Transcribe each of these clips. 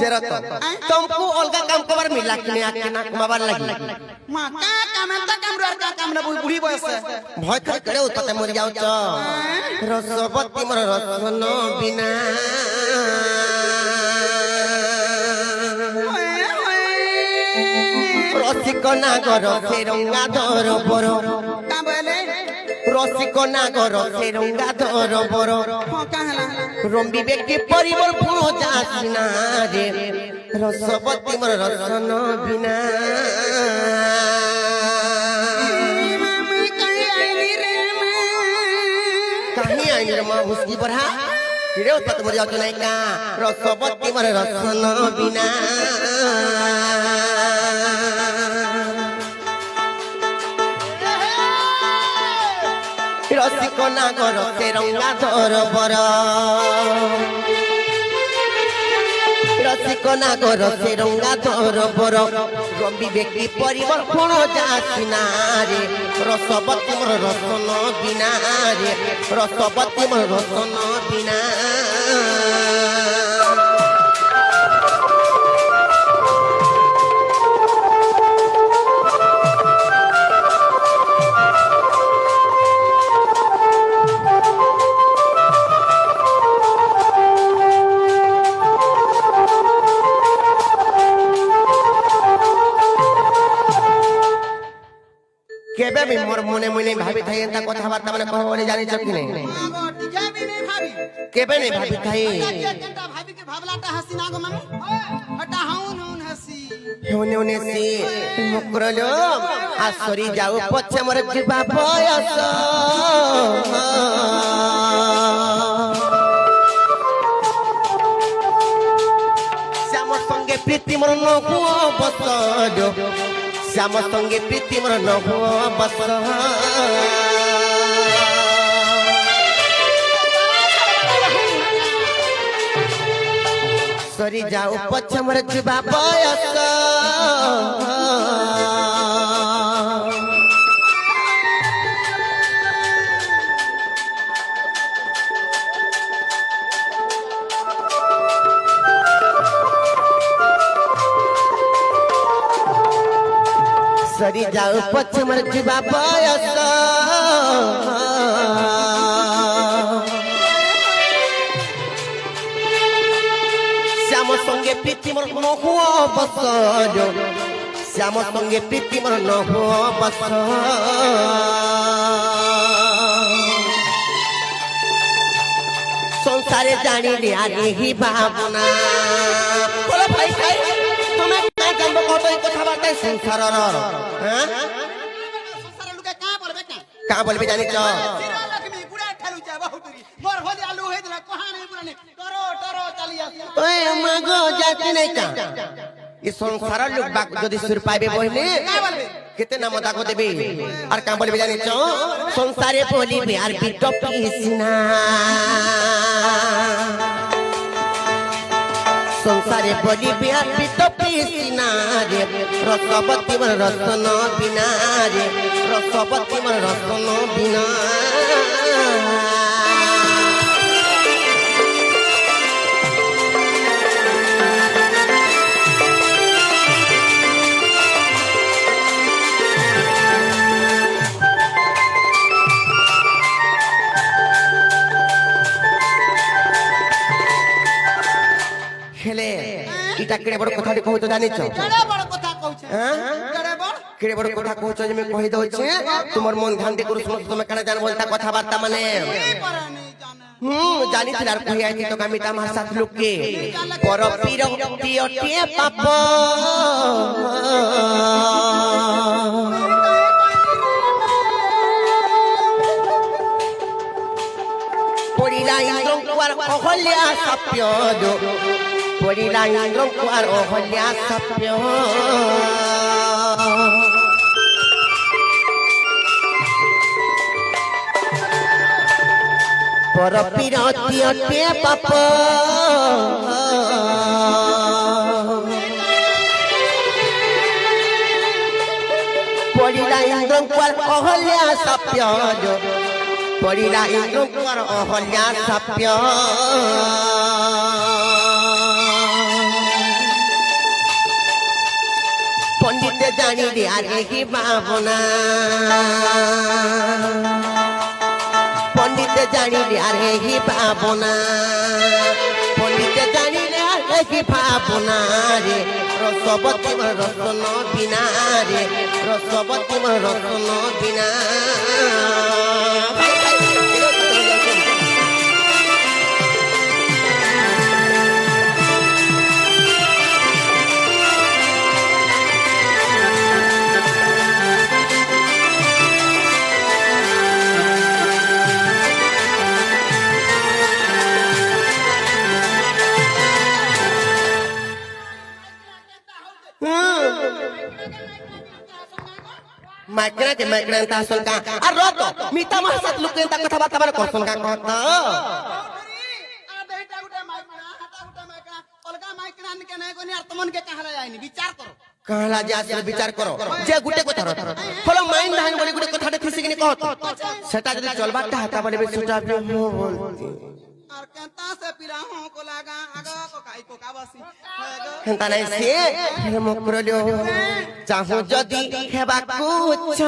जरा तो तुमको अलगा काम कबार मिला कि नहीं आके ना कमाबार लगी मां का काम है काम रो का काम ना बुढ़ी बयस भय कर करे उतते मर जाओ तो रसवती मोर रसन बिना रसिक नागर से रंगा धर बर का बोले रसिक नागर से रंगा धर बर हां कहला रंबी बेके परिवर पुरो जासिना रे रसवती मोर रसन बिना कहीं आई रे मां मुस्की बरहा रे उतत मर जाओ नहीं का रसवती मोर रसन बिना रसिक नागर से रंगा धर बर रसिक नागर से रंगा धर बर रंबी बेकी परिवर कोण जासिना रे रसवती मोर रसन बिना रे रसवती मोर रसन बिना केबे भी मोर मने मने भाभी थाई एंता कथा बार्ता माने कहबले जानि छ कि नहीं टिके भी नहीं भाभी केबे नहीं भाभी थाई केटा भाभी के भावलाटा हसी ना गो मन हटा हाउन हुन हसी होने होने सी मुकरलो आसरी जाऊ पछे मोर जीवा बयस श्याम संगे प्रीति मोर न हुआ बसजो श्याम संगे प्रीति मोर न हुआ बस सरी जाऊ पछ मोर जीवा बयस सरी जाऊ पछ मोर जीवा बयस श्याम संगे प्रीति मोर न हुआ बसजो श्याम संगे प्रीति मोर न हुआ बस संसारे जानी लिया ही भावना बोलो भाई भाई तुम्हें क्या जानबो कतो कथा बार्ता संसार हां संसार लुके का बोलबे का बोलबे जानि छ लक्ष्मी गुड़ा ठलु जा बहुतरी मोर होली आलू हे दिला कहा नहीं पुराने टरो टरो चली आ ओए मगो जाति नहीं का ये संसार लोग बाक जदि सुर पाइबे बहिने का बोलबे केते नाम दाको देबे और का बोलबे जानि छ संसारे बोलिबे आर बिटो पिसना संसारे बोलिबे आर बिटो पिसना रे रसवती मोर रसन बिना रे रसवती मोर रसन बिना खेले इटा केड़े बड़ कथा कहू तो जानि छ केड़े बड़ कथा कहू छे केड़े बड़ कथा कहू छ जे में कहि दउ छे तुमर मन ध्यान दे करू सुन तुम केना जान बोलता कथा बार्ता माने जानी थिलार कहि आई तो कामिता हमर साथ लोग के पर पीर पियटे पाप पड़िला इंद्र कुआर अहल्या सप्य दो पड़िला इंद्र कुआर अहल्या सप्य पर पिरतियटे पाप पड़िला इंद्र कुआर अहल्या सप्य दो पड़िला इंद्र कुआर अहल्या सप्य জানিলে আর কি ভাবনা পণ্ডিতে জানিলে আর কি ভাবনা পণ্ডিতে জানিলে আর কি ভাবনা রে রসবতী মোর রসন বিনা রে রসবতী মোর রসন বিনা Makna ke makna ta son ka aroto mita masat lu ke ta kata bata bana koson ka kota আদে এটা উঠে মাইকনা হাতা উঠে মাইকনা অলগা মাইকনা কে নাই কোনি আর তমন কে কাহলা যায়নি বিচার করো कहला जा से विचार करो जे गुटे को थरो फलो माइंड धान बोले गुटे कथा देखि सिगनी कहत सेटा जदी चलबाटा हाता बोले बे सुटा बे हो बोलती আর কেনতা সে পিলা হো কো লাগা আগা কো কাই কো কাবাসি হেনতা নাই সে হে মকরলিও চাহু যদি হেবা কুছ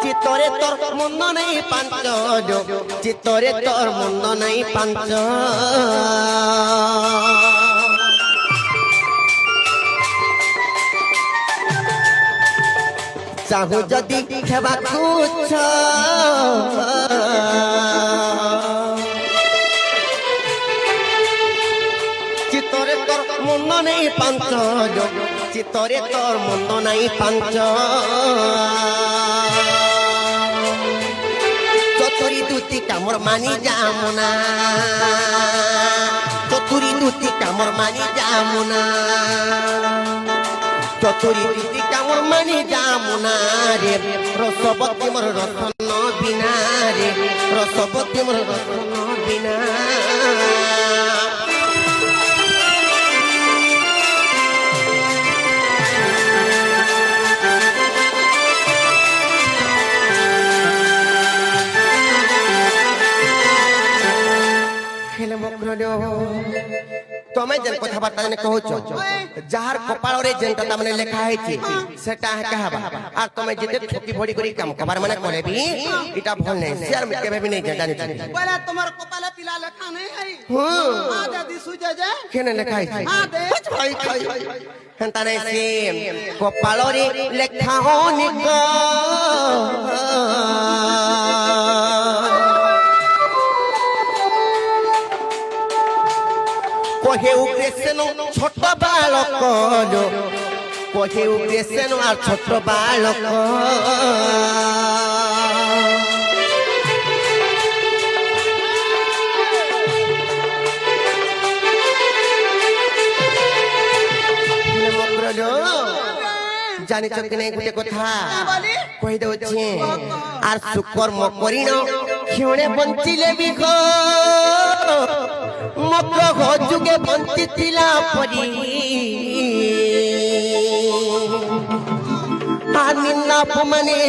চিতরে তোর মন নাই পাঞ্চ চিতরে তোর মন নাই পাঞ্চ চাহু যদি হেবা কুছ চিতরে তোর মন নাই পাঞ্চ চিতরে তোর মন নাই পাঞ্চ চতুরি দুতি কামর মানি যামুনা চতুরি দুতি কামর মানি যামুনা চতুরি দুতি কামর মানি যামুনা রে রসবতী মোর রসন বিনা রে রসবতী মোর রসন বিনা তুমি যেন কথাবার্তা জানে কହୁଛ যাহার কপাଳରେ যেনটা তাମାନେ লেখা ହେଇଛି সেটা কহবা আর তুমি যেতে ঠকি ভড়ি করি কাম কবার মানে কলে বি এটা ভাল নাই শেয়ার মে কেবে বি নাই জানি বলে তোমার কপালে পিলা লেখা নাই হই আ দাদি সুজে যে কেনে লেখা ହେଇଛି আ দে ভাই খাই হেনতা নাই সে কপাଳରେ লেখা হনি গো কহে উগ্রেসেন ছোট বালক কহে উগ্রেসেন আর ছোট বালক জানিছ কি নাই গোটে কথা কই দউছি আর সুকর্ম করিন ক্ষণে বঞ্চিলে বি গো মক্র যুগে বঞ্চিছিলা পরি আর নিন্না অপমানে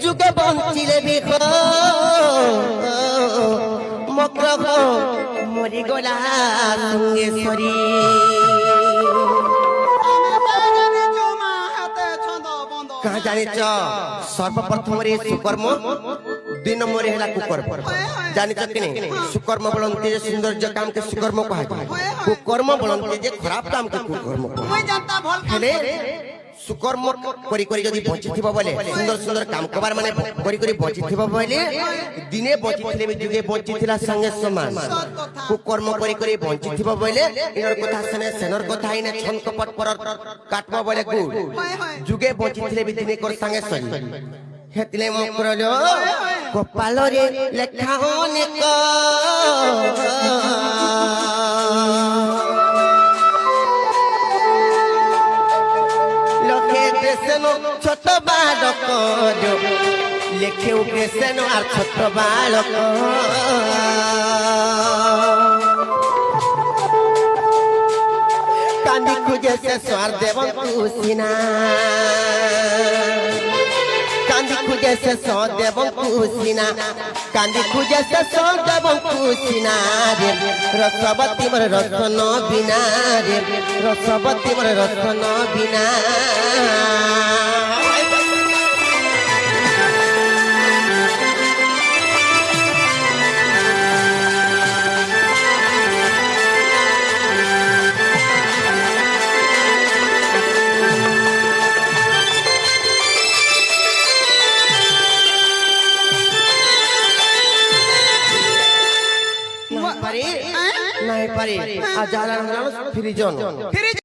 যুগে বঞ্চিলে বি গো মক্র মরি গলা সঙ্গেশ্বরী कहा जानिच सर्वप्रथम रे सुकर्म दुई नंबर हेला कुकर्म जानिच कि नहीं सुकर्म बोलते जे सौंदर्य काम के सुकर्म कहा जाय कुकर्म बोलते जे खराब काम के कुकर्म মই জানতা ভাল हेले सुकर्म करी करी जदी बंची थिबो बोले सुंदर सुंदर काम कबार माने करी करी बंची थिबो बोले दिने बंची थिले भी जुगे बंची थिला संगे समान कुकर्म करी करी बंची थिबो बोले इनर कथा सने सेनर कथा इने छन कपट पर काटबो बोले गु जुगे बंची थिले भी दिने कर संगे सरी हेतले म करलो कपाल रे लेखा होने को ছোট বালক লেখে উগ্রেসেন আর ছোট বালক কান্দি খুঁজে সে স্বার দেব তুসিনা কান্দি খুঁজে শেষ দেব কুসিনা কান্দি খুঁজে শেষ দেব কুসিনা রে রসবতী মোর রসন বিনা রে রসবতী মোর রসন বিনা नहीं पारे आज जाना फिर जोन ফিরে